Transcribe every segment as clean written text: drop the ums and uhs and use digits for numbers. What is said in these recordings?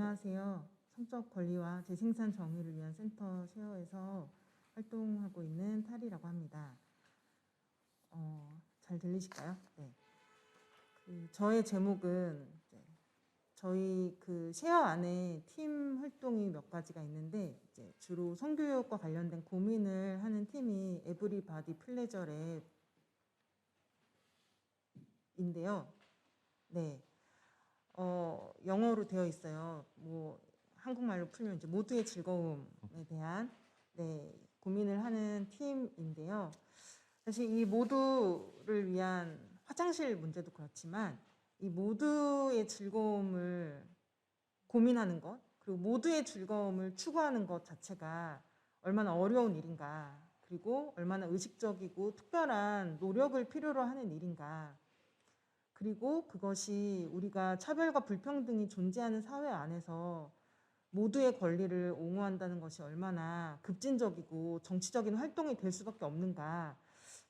안녕하세요. 성적 권리와 재생산 정의를 위한 센터 쉐어에서 활동하고 있는 탈이라고 합니다. 잘 들리실까요? 네. 저의 제목은 저희 쉐어 안에 팀 활동이 몇 가지가 있는데 주로 성교육과 관련된 고민을 하는 팀이 에브리바디 플레저 랩인데요. 네. 영어로 되어 있어요. 한국말로 풀면 이제 모두의 즐거움에 대한 고민을 하는 팀인데요. 사실 이 모두를 위한 화장실 문제도 그렇지만 이 모두의 즐거움을 고민하는 것, 그리고 모두의 즐거움을 추구하는 것 자체가 얼마나 어려운 일인가, 그리고 얼마나 의식적이고 특별한 노력을 필요로 하는 일인가, 그리고 그것이 우리가 차별과 불평등이 존재하는 사회 안에서 모두의 권리를 옹호한다는 것이 얼마나 급진적이고 정치적인 활동이 될 수밖에 없는가,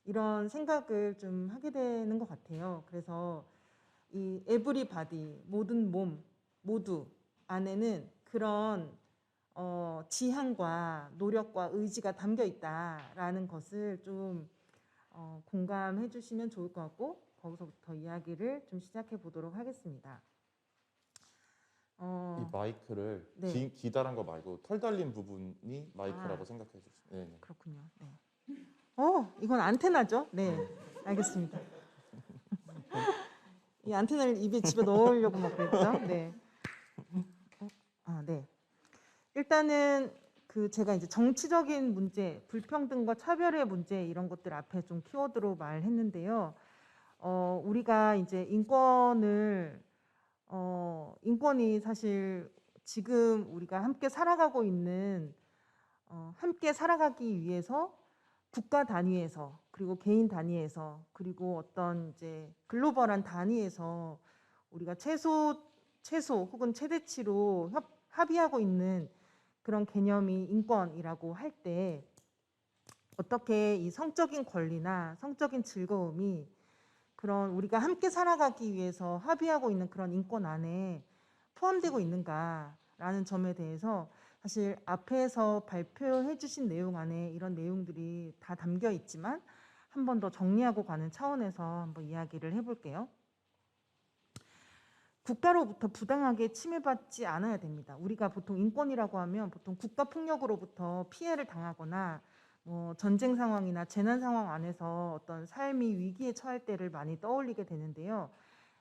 이런 생각을 좀 하게 되는 것 같아요. 그래서 이 에브리바디, 모든 몸, 모두 안에는 그런 지향과 노력과 의지가 담겨 있다라는 것을 좀 공감해 주시면 좋을 것 같고, 거기서부터 이야기를 좀 시작해 보도록 하겠습니다. 이 마이크를 네. 기다란 거 말고 털 달린 부분이 마이크라고 생각해 주세요. 네. 그렇군요. 네. 이건 안테나죠? 네. 알겠습니다. 이 안테나를 입에 집어 넣으려고 막 그랬죠? 네. 네. 일단은 제가 이제 정치적인 문제, 불평등과 차별의 문제 이런 것들 앞에 좀 키워드로 말했는데요. 우리가 이제 인권이 사실 지금 우리가 함께 살아가고 있는, 함께 살아가기 위해서 국가 단위에서, 그리고 개인 단위에서, 그리고 어떤 이제 글로벌한 단위에서 우리가 최소 혹은 최대치로 합의하고 있는 그런 개념이 인권이라고 할 때, 어떻게 이 성적인 권리나 성적인 즐거움이 그런 우리가 함께 살아가기 위해서 합의하고 있는 그런 인권 안에 포함되고 있는가라는 점에 대해서 사실 앞에서 발표해 주신 내용 안에 이런 내용들이 다 담겨 있지만 한 번 더 정리하고 가는 차원에서 한번 이야기를 해볼게요. 국가로부터 부당하게 침해받지 않아야 됩니다. 우리가 보통 인권이라고 하면 보통 국가 폭력으로부터 피해를 당하거나 전쟁 상황이나 재난 상황 안에서 어떤 삶이 위기에 처할 때를 많이 떠올리게 되는데요.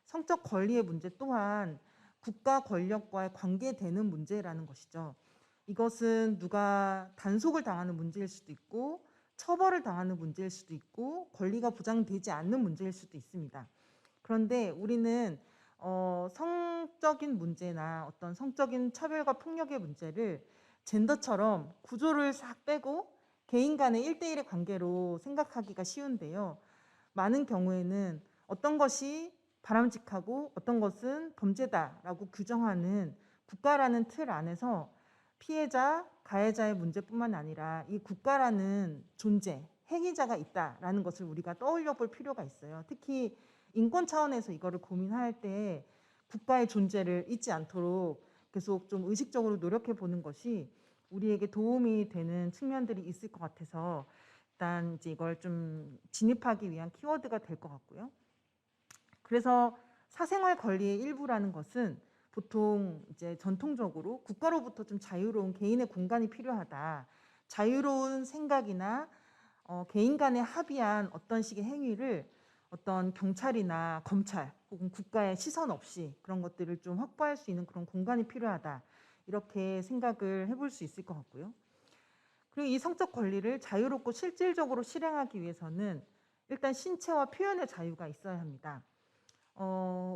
성적 권리의 문제 또한 국가 권력과의 관계되는 문제라는 것이죠. 이것은 누가 단속을 당하는 문제일 수도 있고 처벌을 당하는 문제일 수도 있고 권리가 보장되지 않는 문제일 수도 있습니다. 그런데 우리는 성적인 문제나 어떤 성적인 차별과 폭력의 문제를 젠더처럼 구조를 싹 빼고 개인 간의 1대1의 관계로 생각하기가 쉬운데요. 많은 경우에는 어떤 것이 바람직하고 어떤 것은 범죄다라고 규정하는 국가라는 틀 안에서 피해자, 가해자의 문제뿐만 아니라 이 국가라는 존재, 행위자가 있다라는 것을 우리가 떠올려 볼 필요가 있어요. 특히 인권 차원에서 이거를 고민할 때 국가의 존재를 잊지 않도록 계속 좀 의식적으로 노력해 보는 것이 우리에게 도움이 되는 측면들이 있을 것 같아서 일단 이제 이걸 좀 진입하기 위한 키워드가 될 것 같고요. 그래서 사생활 권리의 일부라는 것은 보통 이제 전통적으로 국가로부터 좀 자유로운 개인의 공간이 필요하다. 자유로운 생각이나 개인 간에 합의한 어떤 식의 행위를 어떤 경찰이나 검찰 혹은 국가의 시선 없이 그런 것들을 좀 확보할 수 있는 그런 공간이 필요하다. 이렇게 생각을 해볼 수 있을 것 같고요. 그리고 이 성적 권리를 자유롭고 실질적으로 실행하기 위해서는 일단 신체와 표현의 자유가 있어야 합니다.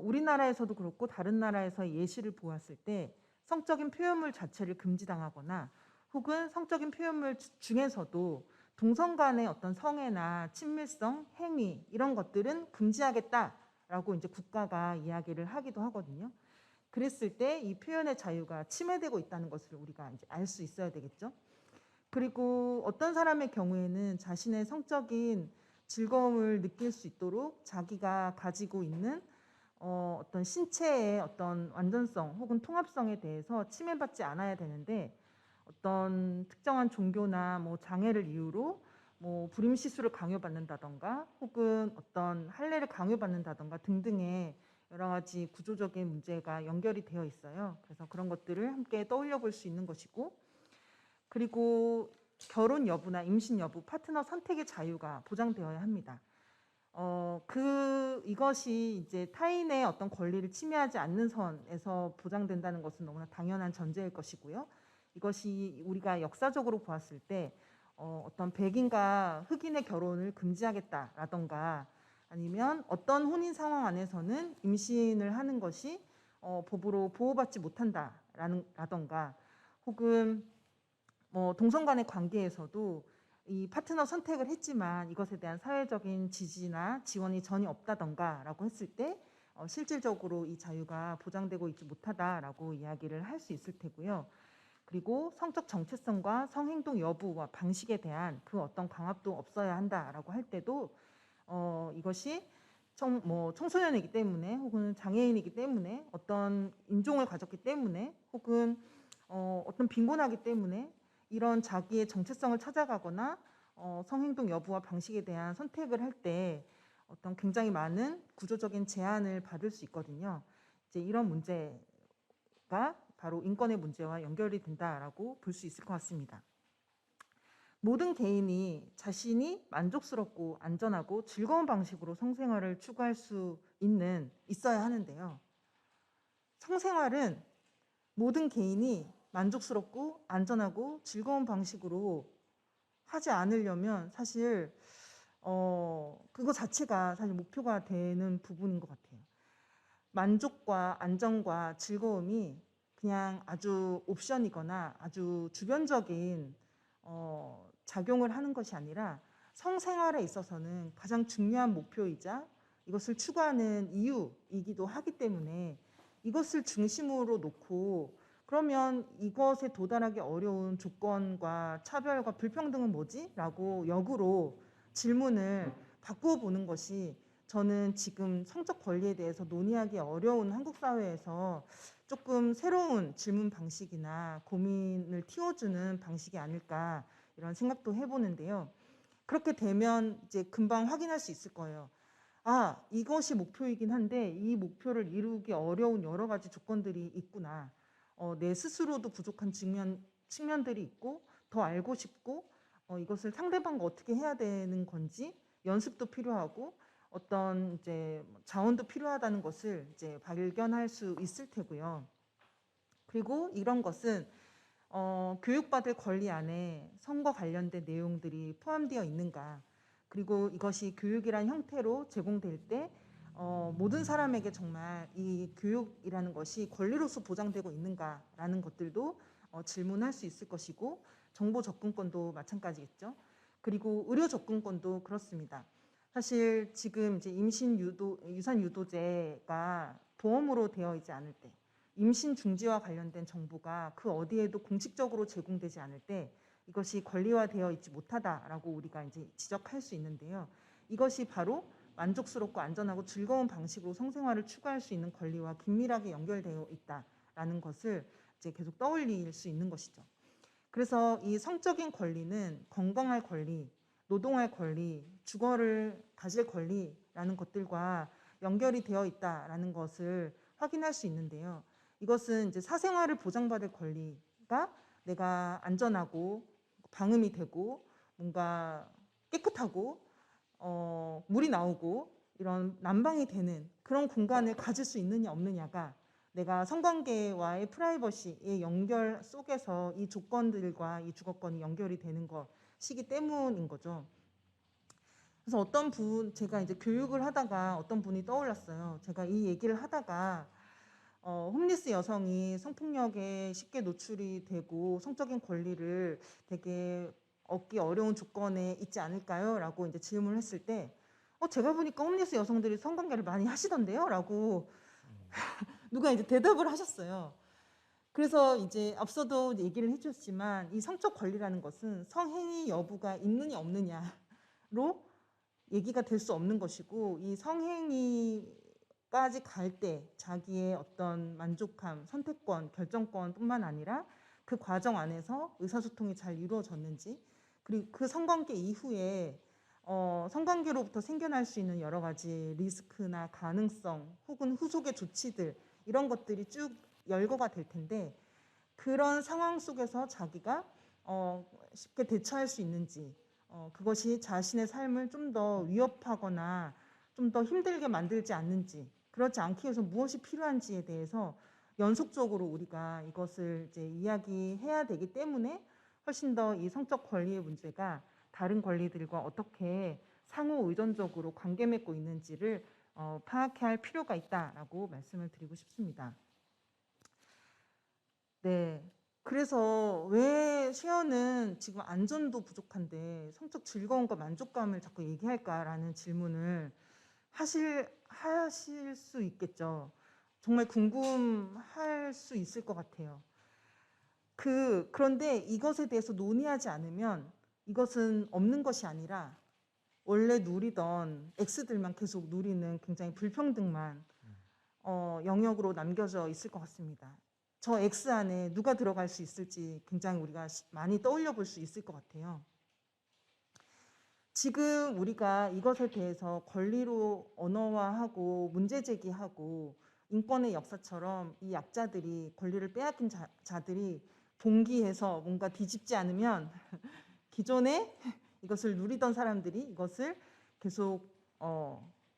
우리나라에서도 그렇고 다른 나라에서 예시를 보았을 때 성적인 표현물 자체를 금지당하거나 혹은 성적인 표현물 중에서도 동성 간의 어떤 성애나 친밀성, 행위 이런 것들은 금지하겠다라고 이제 국가가 이야기를 하기도 하거든요. 그랬을 때 이 표현의 자유가 침해되고 있다는 것을 우리가 이제 알 수 있어야 되겠죠. 그리고 어떤 사람의 경우에는 자신의 성적인 즐거움을 느낄 수 있도록 자기가 가지고 있는 어떤 신체의 어떤 완전성 혹은 통합성에 대해서 침해받지 않아야 되는데 어떤 특정한 종교나 뭐 장애를 이유로 뭐 불임 시술을 강요받는다던가 혹은 어떤 할례를 강요받는다던가 등등의 여러 가지 구조적인 문제가 연결이 되어 있어요. 그래서 그런 것들을 함께 떠올려 볼 수 있는 것이고, 그리고 결혼 여부나 임신 여부, 파트너 선택의 자유가 보장되어야 합니다. 이것이 이제 타인의 어떤 권리를 침해하지 않는 선에서 보장된다는 것은 너무나 당연한 전제일 것이고요. 이것이 우리가 역사적으로 보았을 때 어떤 백인과 흑인의 결혼을 금지하겠다라던가 아니면 어떤 혼인 상황 안에서는 임신을 하는 것이 법으로 보호받지 못한다라던가 혹은 뭐 동성 간의 관계에서도 이 파트너 선택을 했지만 이것에 대한 사회적인 지지나 지원이 전혀 없다던가라고 했을 때 실질적으로 이 자유가 보장되고 있지 못하다라고 이야기를 할 수 있을 테고요. 그리고 성적 정체성과 성행동 여부와 방식에 대한 그 어떤 강압도 없어야 한다라고 할 때도 이것이 청소년이기 때문에 혹은 장애인이기 때문에 어떤 인종을 가졌기 때문에 혹은 어떤 빈곤하기 때문에 이런 자기의 정체성을 찾아가거나 성행동 여부와 방식에 대한 선택을 할 때 어떤 굉장히 많은 구조적인 제한을 받을 수 있거든요. 이제 이런 문제가 바로 인권의 문제와 연결이 된다라고 볼 수 있을 것 같습니다. 모든 개인이 자신이 만족스럽고 안전하고 즐거운 방식으로 성생활을 추구할 수 있어야 하는데요. 성생활은 모든 개인이 만족스럽고 안전하고 즐거운 방식으로 하지 않으려면 사실 그거 자체가 사실 목표가 되는 부분인 것 같아요. 만족과 안정과 즐거움이 그냥 아주 옵션이거나 아주 주변적인 작용을 하는 것이 아니라 성생활에 있어서는 가장 중요한 목표이자 이것을 추구하는 이유이기도 하기 때문에 이것을 중심으로 놓고 그러면 이것에 도달하기 어려운 조건과 차별과 불평등은 뭐지? 라고 역으로 질문을 바꾸어 보는 것이 저는 지금 성적 권리에 대해서 논의하기 어려운 한국 사회에서 조금 새로운 질문 방식이나 고민을 틔워주는 방식이 아닐까 이런 생각도 해보는데요. 그렇게 되면 이제 금방 확인할 수 있을 거예요. 아, 이것이 목표이긴 한데 이 목표를 이루기 어려운 여러 가지 조건들이 있구나. 내 스스로도 부족한 측면들이 있고 더 알고 싶고 이것을 상대방과 어떻게 해야 되는 건지 연습도 필요하고 어떤 이제 자원도 필요하다는 것을 이제 발견할 수 있을 테고요. 그리고 이런 것은 교육받을 권리 안에 성과 관련된 내용들이 포함되어 있는가, 그리고 이것이 교육이란 형태로 제공될 때 모든 사람에게 정말 이 교육이라는 것이 권리로서 보장되고 있는가라는 것들도 질문할 수 있을 것이고, 정보 접근권도 마찬가지겠죠. 그리고 의료 접근권도 그렇습니다. 사실 지금 이제 유산 유도제가 보험으로 되어 있지 않을 때, 임신 중지와 관련된 정보가 그 어디에도 공식적으로 제공되지 않을 때 이것이 권리화되어 있지 못하다라고 우리가 이제 지적할 수 있는데요. 이것이 바로 만족스럽고 안전하고 즐거운 방식으로 성생활을 추구할 수 있는 권리와 긴밀하게 연결되어 있다라는 것을 이제 계속 떠올릴 수 있는 것이죠. 그래서 이 성적인 권리는 건강할 권리, 노동할 권리, 주거를 가질 권리라는 것들과 연결이 되어 있다라는 것을 확인할 수 있는데요. 이것은 이제 사생활을 보장받을 권리가 내가 안전하고 방음이 되고 뭔가 깨끗하고 물이 나오고 이런 난방이 되는 그런 공간을 가질 수 있느냐 없느냐가 내가 성관계와의 프라이버시의 연결 속에서 이 조건들과 이 주거권이 연결이 되는 것이기 때문인 거죠. 그래서 제가 이제 교육을 하다가 어떤 분이 떠올랐어요. 제가 이 얘기를 하다가 홈리스 여성이 성폭력에 쉽게 노출이 되고 성적인 권리를 되게 얻기 어려운 조건에 있지 않을까요? 라고 이제 질문을 했을 때 제가 보니까 홈리스 여성들이 성관계를 많이 하시던데요? 라고 누가 이제 대답을 하셨어요. 그래서 이제 앞서도 얘기를 해주셨지만 이 성적 권리라는 것은 성행위 여부가 있느냐 없느냐로 얘기가 될 수 없는 것이고, 이 성행위가 까지 갈 때 자기의 어떤 만족감, 선택권, 결정권뿐만 아니라 그 과정 안에서 의사소통이 잘 이루어졌는지, 그리고 그 성관계 이후에 성관계로부터 생겨날 수 있는 여러 가지 리스크나 가능성 혹은 후속의 조치들, 이런 것들이 쭉 열거가 될 텐데, 그런 상황 속에서 자기가 쉽게 대처할 수 있는지, 그것이 자신의 삶을 좀 더 위협하거나 좀 더 힘들게 만들지 않는지, 그렇지 않기 위해서 무엇이 필요한지에 대해서 연속적으로 우리가 이것을 이제 이야기해야 되기 때문에 훨씬 더 이 성적 권리의 문제가 다른 권리들과 어떻게 상호 의존적으로 관계 맺고 있는지를 파악해야 할 필요가 있다라고 말씀을 드리고 싶습니다. 네. 그래서 왜 쉐어는 지금 안전도 부족한데 성적 즐거움과 만족감을 자꾸 얘기할까라는 질문을 하실 수 있겠죠. 정말 궁금할 수 있을 것 같아요. 그런데 이것에 대해서 논의하지 않으면 이것은 없는 것이 아니라 원래 누리던 X들만 계속 누리는 굉장히 불평등만 영역으로 남겨져 있을 것 같습니다. 저 X 안에 누가 들어갈 수 있을지 굉장히 우리가 많이 떠올려 볼 수 있을 것 같아요. 지금 우리가 이것에 대해서 권리로 언어화하고 문제 제기하고 인권의 역사처럼 이 약자들이, 권리를 빼앗긴 자들이 봉기해서 뭔가 뒤집지 않으면 기존에 이것을 누리던 사람들이 이것을 계속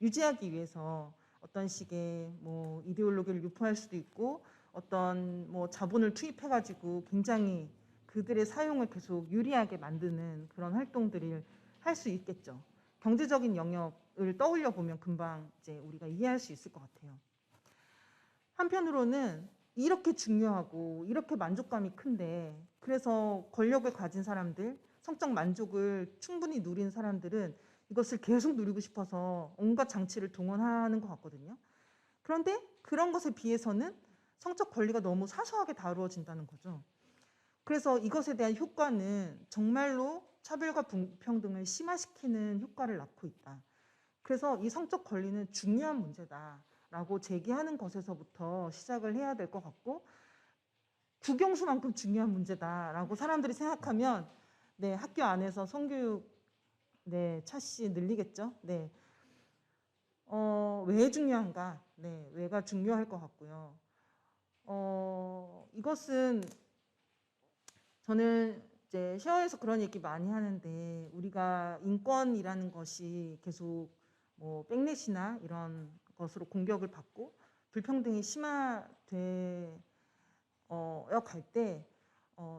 유지하기 위해서 어떤 식의 뭐 이데올로기를 유포할 수도 있고, 어떤 뭐 자본을 투입해가지고 굉장히 그들의 사용을 계속 유리하게 만드는 그런 활동들을 할 수 있겠죠. 경제적인 영역을 떠올려 보면 금방 이제 우리가 이해할 수 있을 것 같아요. 한편으로는 이렇게 중요하고 이렇게 만족감이 큰데, 그래서 권력을 가진 사람들, 성적 만족을 충분히 누린 사람들은 이것을 계속 누리고 싶어서 온갖 장치를 동원하는 것 같거든요. 그런데 그런 것에 비해서는 성적 권리가 너무 사소하게 다루어진다는 거죠. 그래서 이것에 대한 효과는 정말로 차별과 불평등을 심화시키는 효과를 낳고 있다. 그래서 이 성적 권리는 중요한 문제다라고 제기하는 것에서부터 시작을 해야 될 것 같고, 국영수만큼 중요한 문제다라고 사람들이 생각하면 네, 학교 안에서 성교육 차씨 늘리겠죠. 네. 왜 중요한가? 네, 왜가 중요할 것 같고요. 이것은 저는 이제 쉐어에서 그런 얘기 많이 하는데, 우리가 인권이라는 것이 계속 뭐 백넷이나 이런 것으로 공격을 받고 불평등이 심화되어 갈 때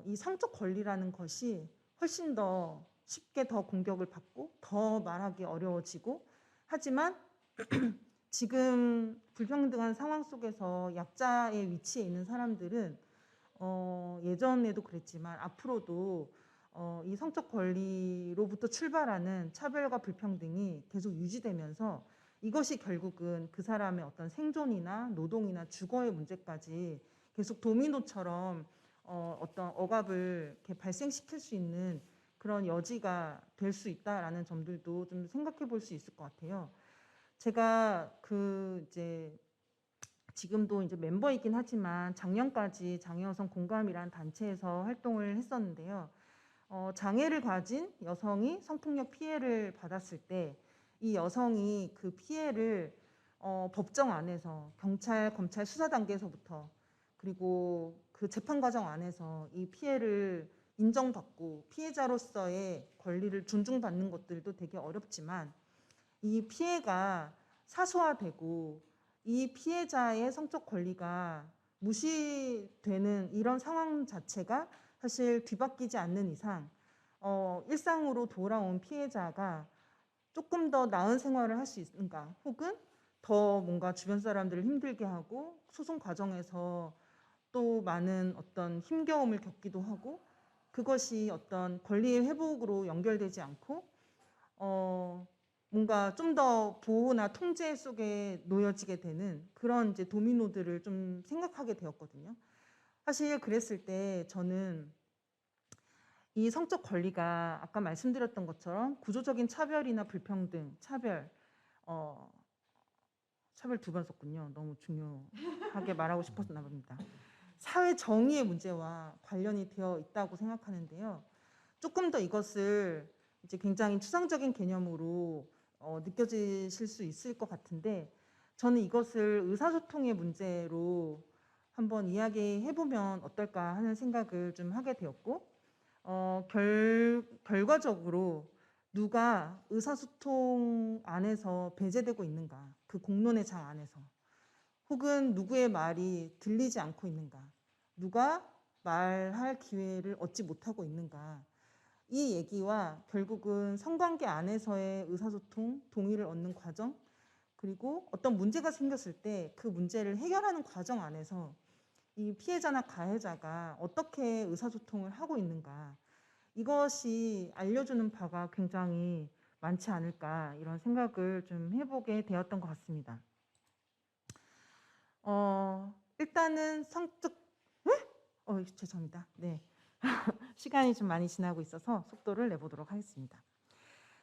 이 성적 권리라는 것이 훨씬 더 쉽게 더 공격을 받고 더 말하기 어려워지고, 하지만 지금 불평등한 상황 속에서 약자의 위치에 있는 사람들은 예전에도 그랬지만 앞으로도 이 성적 권리로부터 출발하는 차별과 불평등이 계속 유지되면서 이것이 결국은 그 사람의 어떤 생존이나 노동이나 주거의 문제까지 계속 도미노처럼 어떤 억압을 이렇게 발생시킬 수 있는 그런 여지가 될 수 있다라는 점들도 좀 생각해 볼 수 있을 것 같아요. 제가 이제 지금도 이제 멤버이긴 하지만 작년까지 장애여성 공감이라는 단체에서 활동을 했었는데요. 장애를 가진 여성이 성폭력 피해를 받았을 때 이 여성이 그 피해를 법정 안에서 경찰, 검찰 수사 단계에서부터, 그리고 그 재판 과정 안에서 이 피해를 인정받고 피해자로서의 권리를 존중받는 것들도 되게 어렵지만, 이 피해가 사소화되고 이 피해자의 성적 권리가 무시되는 이런 상황 자체가 사실 뒤바뀌지 않는 이상 일상으로 돌아온 피해자가 조금 더 나은 생활을 할 수 있는가, 혹은 더 뭔가 주변 사람들을 힘들게 하고 소송 과정에서 또 많은 어떤 힘겨움을 겪기도 하고, 그것이 어떤 권리의 회복으로 연결되지 않고 뭔가 좀 더 보호나 통제 속에 놓여지게 되는 그런 이제 도미노들을 좀 생각하게 되었거든요. 사실 그랬을 때 저는 이 성적 권리가 아까 말씀드렸던 것처럼 구조적인 차별이나 불평등, 차별, 샵을 2번 썼군요. 너무 중요하게 말하고 싶었나 봅니다. 사회 정의의 문제와 관련이 되어 있다고 생각하는데요. 조금 더 이것을 이제 굉장히 추상적인 개념으로 느껴지실 수 있을 것 같은데, 저는 이것을 의사소통의 문제로 한번 이야기해보면 어떨까 하는 생각을 좀 하게 되었고, 결과적으로 누가 의사소통 안에서 배제되고 있는가, 그 공론의 장 안에서, 혹은 누구의 말이 들리지 않고 있는가, 누가 말할 기회를 얻지 못하고 있는가, 이 얘기와 결국은 성관계 안에서의 의사소통, 동의를 얻는 과정, 그리고 어떤 문제가 생겼을 때 그 문제를 해결하는 과정 안에서 이 피해자나 가해자가 어떻게 의사소통을 하고 있는가, 이것이 알려주는 바가 굉장히 많지 않을까, 이런 생각을 좀 해보게 되었던 것 같습니다. 일단은 성적, 죄송합니다. 네. 시간이 좀 많이 지나고 있어서 속도를 내보도록 하겠습니다.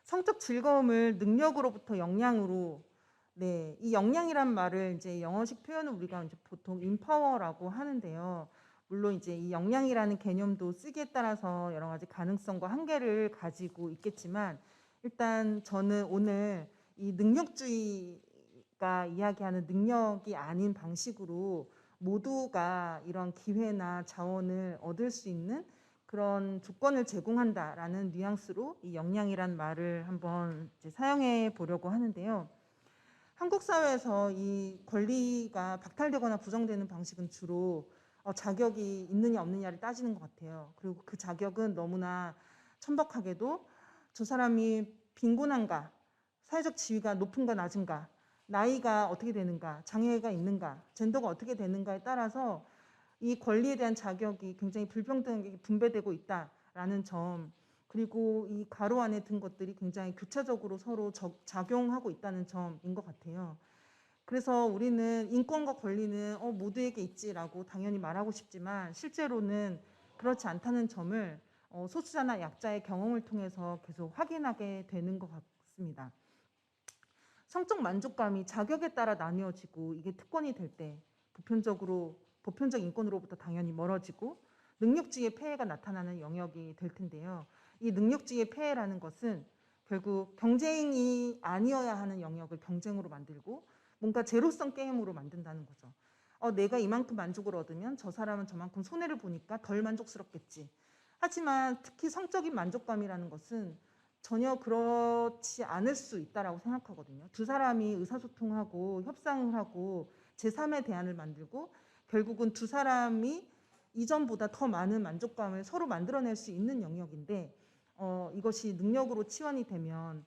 성적 즐거움을 능력으로부터 역량으로, 네, 이 역량이란 말을 이제 영어식 표현은 우리가 이제 보통 empower라고 하는데요. 물론 이제 이 역량이라는 개념도 쓰기에 따라서 여러 가지 가능성과 한계를 가지고 있겠지만, 일단 저는 오늘 이 능력주의가 이야기하는 능력이 아닌 방식으로 모두가 이런 기회나 자원을 얻을 수 있는 그런 조건을 제공한다라는 뉘앙스로 이 역량이란 말을 한번 이제 사용해 보려고 하는데요. 한국 사회에서 이 권리가 박탈되거나 부정되는 방식은 주로 자격이 있느냐 없느냐를 따지는 것 같아요. 그리고 그 자격은 너무나 천박하게도 저 사람이 빈곤한가, 사회적 지위가 높은가 낮은가, 나이가 어떻게 되는가, 장애가 있는가, 젠더가 어떻게 되는가에 따라서 이 권리에 대한 자격이 굉장히 불평등하게 분배되고 있다라는 점, 그리고 이 가로 안에 든 것들이 굉장히 교차적으로 서로 작용하고 있다는 점인 것 같아요. 그래서 우리는 인권과 권리는 모두에게 있지라고 당연히 말하고 싶지만, 실제로는 그렇지 않다는 점을 소수자나 약자의 경험을 통해서 계속 확인하게 되는 것 같습니다. 성적 만족감이 자격에 따라 나뉘어지고 이게 특권이 될 때 보편적 인권으로부터 당연히 멀어지고 능력주의의 폐해가 나타나는 영역이 될 텐데요. 이 능력주의의 폐해라는 것은 결국 경쟁이 아니어야 하는 영역을 경쟁으로 만들고 뭔가 제로성 게임으로 만든다는 거죠. 내가 이만큼 만족을 얻으면 저 사람은 저만큼 손해를 보니까 덜 만족스럽겠지. 하지만 특히 성적인 만족감이라는 것은 전혀 그렇지 않을 수 있다라고 생각하거든요. 두 사람이 의사소통하고 협상을 하고 제3의 대안을 만들고 결국은 두 사람이 이전보다 더 많은 만족감을 서로 만들어낼 수 있는 영역인데, 이것이 능력으로 치환이 되면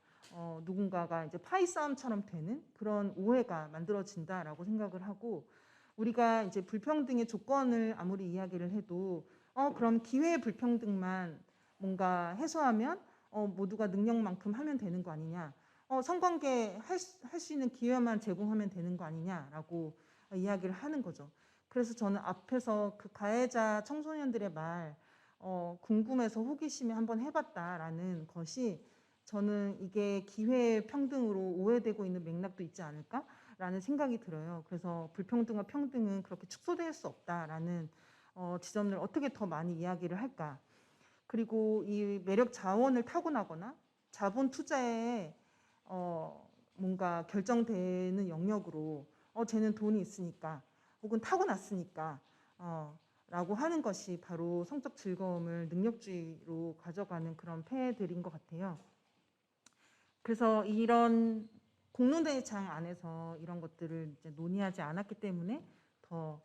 누군가가 이제 파이 싸움처럼 되는 그런 오해가 만들어진다라고 생각을 하고, 우리가 이제 불평등의 조건을 아무리 이야기를 해도 그럼 기회의 불평등만 뭔가 해소하면 모두가 능력만큼 하면 되는 거 아니냐, 성관계 할 수 있는 기회만 제공하면 되는 거 아니냐라고 이야기를 하는 거죠. 그래서 저는 앞에서 그 가해자 청소년들의 말 궁금해서 호기심에 한번 해봤다라는 것이, 저는 이게 기회 평등으로 오해되고 있는 맥락도 있지 않을까라는 생각이 들어요. 그래서 불평등과 평등은 그렇게 축소될 수 없다라는 지점을 어떻게 더 많이 이야기를 할까. 그리고 이 매력 자원을 타고나거나 자본 투자에 뭔가 결정되는 영역으로 쟤는 돈이 있으니까 혹은 타고났으니까 라고 하는 것이 바로 성적 즐거움을 능력주의로 가져가는 그런 폐해들인 것 같아요. 그래서 이런 공론대의 장 안에서 이런 것들을 이제 논의하지 않았기 때문에 더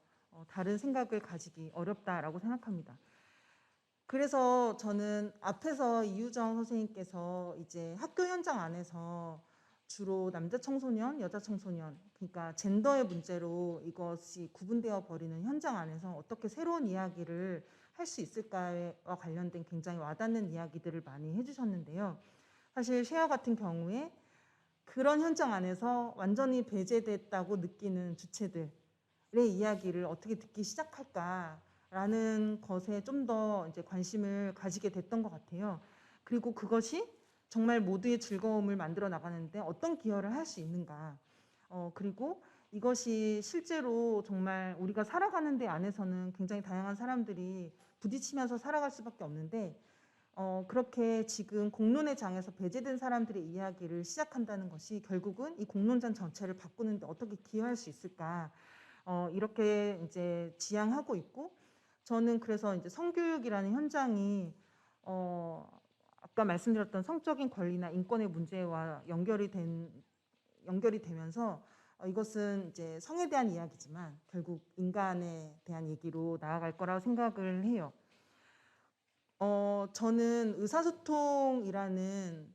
다른 생각을 가지기 어렵다라고 생각합니다. 그래서 저는 앞에서 이유정 선생님께서 이제 학교 현장 안에서 주로 남자 청소년, 여자 청소년, 그러니까 젠더의 문제로 이것이 구분되어 버리는 현장 안에서 어떻게 새로운 이야기를 할 수 있을까와 관련된 굉장히 와닿는 이야기들을 많이 해주셨는데요. 사실 쉐어 같은 경우에 그런 현장 안에서 완전히 배제됐다고 느끼는 주체들의 이야기를 어떻게 듣기 시작할까라는 것에 좀 더 이제 관심을 가지게 됐던 것 같아요. 그리고 그것이 정말 모두의 즐거움을 만들어 나가는데 어떤 기여를 할 수 있는가. 그리고 이것이 실제로 정말 우리가 살아가는 데 안에서는 굉장히 다양한 사람들이 부딪히면서 살아갈 수밖에 없는데 그렇게 지금 공론의 장에서 배제된 사람들의 이야기를 시작한다는 것이 결국은 이 공론장 전체를 바꾸는데 어떻게 기여할 수 있을까 이렇게 이제 지향하고 있고 저는 그래서 이제 성교육이라는 현장이 아까 말씀드렸던 성적인 권리나 인권의 문제와 연결이 되면서 이것은 이제 성에 대한 이야기지만 결국 인간에 대한 얘기로 나아갈 거라고 생각을 해요. 저는 의사소통이라는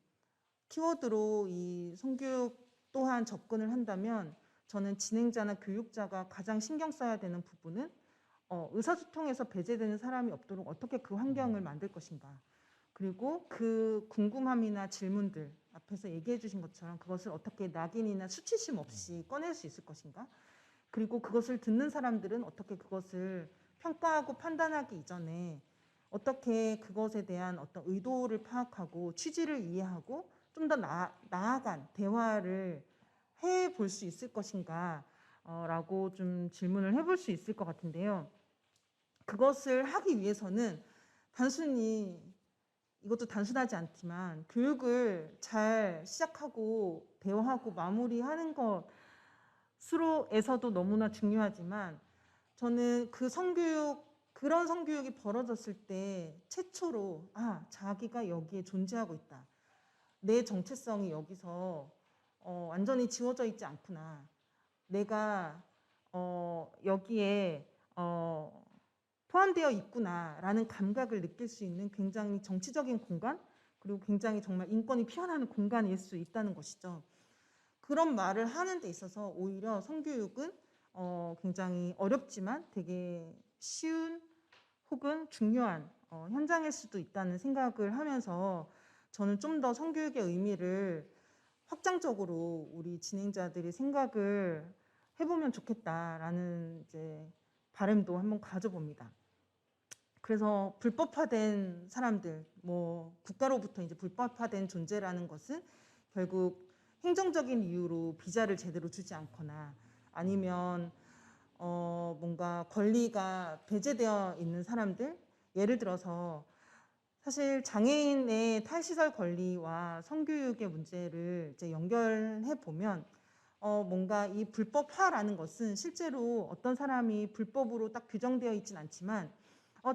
키워드로 이 성교육 또한 접근을 한다면 저는 진행자나 교육자가 가장 신경 써야 되는 부분은 의사소통에서 배제되는 사람이 없도록 어떻게 그 환경을 만들 것인가. 그리고 그 궁금함이나 질문들 앞에서 얘기해 주신 것처럼 그것을 어떻게 낙인이나 수치심 없이 꺼낼 수 있을 것인가. 그리고 그것을 듣는 사람들은 어떻게 그것을 평가하고 판단하기 이전에 어떻게 그것에 대한 어떤 의도를 파악하고 취지를 이해하고 좀 더 나아간 대화를 해볼 수 있을 것인가 라고 좀 질문을 해볼 수 있을 것 같은데요. 그것을 하기 위해서는 단순히 이것도 단순하지 않지만 교육을 잘 시작하고 대화하고 마무리하는 것으로에서도 너무나 중요하지만 저는 그런 성교육이 벌어졌을 때 최초로 자기가 여기에 존재하고 있다. 내 정체성이 여기서 완전히 지워져 있지 않구나. 내가 여기에 포함되어 있구나라는 감각을 느낄 수 있는 굉장히 정치적인 공간 그리고 굉장히 정말 인권이 피어나는 공간일 수 있다는 것이죠. 그런 말을 하는 데 있어서 오히려 성교육은 굉장히 어렵지만 되게 쉬운 혹은 중요한 현장일 수도 있다는 생각을 하면서 저는 좀 더 성교육의 의미를 확장적으로 우리 진행자들이 생각을 해보면 좋겠다라는 이제 바람도 한번 가져봅니다. 그래서 불법화된 사람들, 국가로부터 이제 불법화된 존재라는 것은 결국 행정적인 이유로 비자를 제대로 주지 않거나 아니면 뭔가 권리가 배제되어 있는 사람들, 예를 들어서 사실 장애인의 탈시설 권리와 성교육의 문제를 이제 연결해 보면 뭔가 이 불법화라는 것은 실제로 어떤 사람이 불법으로 딱 규정되어 있진 않지만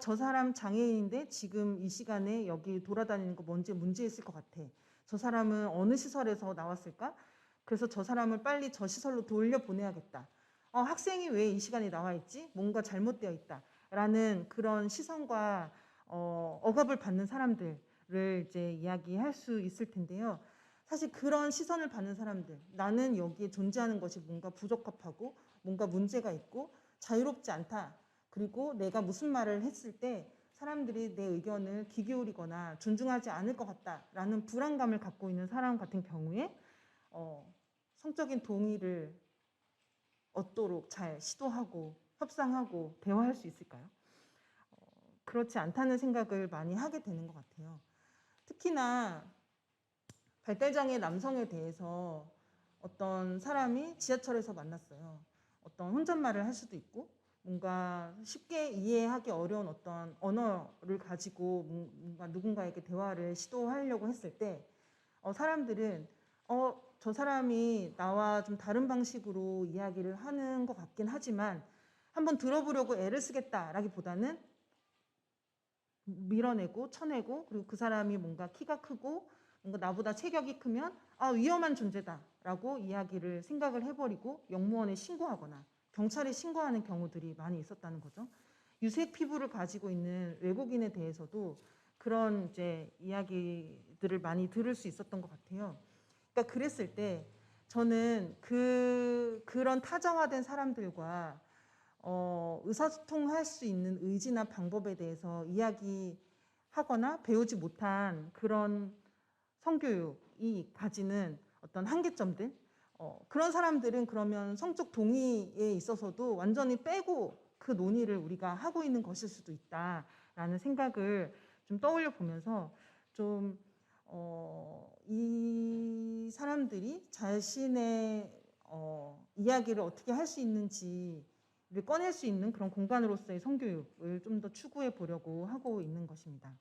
저 사람 장애인인데 지금 이 시간에 여기 돌아다니는 거 뭔지 문제 있을 것 같아. 저 사람은 어느 시설에서 나왔을까? 그래서 저 사람을 빨리 저 시설로 돌려보내야겠다. 학생이 왜 이 시간에 나와 있지? 뭔가 잘못되어 있다. 라는 그런 시선과 억압을 받는 사람들을 이제 이야기할 수 있을 텐데요. 사실 그런 시선을 받는 사람들, 나는 여기에 존재하는 것이 뭔가 부적합하고 뭔가 문제가 있고 자유롭지 않다. 그리고 내가 무슨 말을 했을 때 사람들이 내 의견을 귀 기울이거나 존중하지 않을 것 같다라는 불안감을 갖고 있는 사람 같은 경우에 성적인 동의를 얻도록 잘 시도하고 협상하고 대화할 수 있을까요? 그렇지 않다는 생각을 많이 하게 되는 것 같아요. 특히나 발달장애 남성에 대해서 어떤 사람이 지하철에서 만났어요. 어떤 혼잣말을 할 수도 있고 뭔가 쉽게 이해하기 어려운 어떤 언어를 가지고 뭔가 누군가에게 대화를 시도하려고 했을 때 사람들은 저 사람이 나와 좀 다른 방식으로 이야기를 하는 것 같긴 하지만 한번 들어보려고 애를 쓰겠다라기보다는 밀어내고 쳐내고 그리고 그 사람이 뭔가 키가 크고 뭔가 나보다 체격이 크면 위험한 존재다라고 이야기를 생각을 해버리고 영무원에 신고하거나 경찰에 신고하는 경우들이 많이 있었다는 거죠. 유색 피부를 가지고 있는 외국인에 대해서도 그런 이제 이야기들을 많이 들을 수 있었던 것 같아요. 그러니까 그랬을 때 저는 그런 타정화된 사람들과 의사소통할 수 있는 의지나 방법에 대해서 이야기하거나 배우지 못한 그런 성교육이 가지는 어떤 한계점들 그런 사람들은 그러면 성적 동의에 있어서도 완전히 빼고 그 논의를 우리가 하고 있는 것일 수도 있다라는 생각을 좀 떠올려 보면서 이 사람들이 자신의 이야기를 어떻게 할 수 있는지를 꺼낼 수 있는 그런 공간으로서의 성교육을 좀 더 추구해 보려고 하고 있는 것입니다.